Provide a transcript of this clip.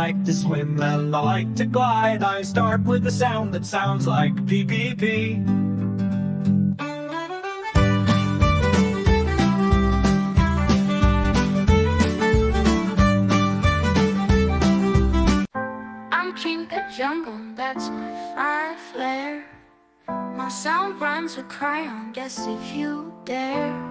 like to swim and I like to glide. I start with a sound that sounds like pee pee pee. I'm king of jungle, that's my fire flare. My sound rhymes with crayon, guess if you dare.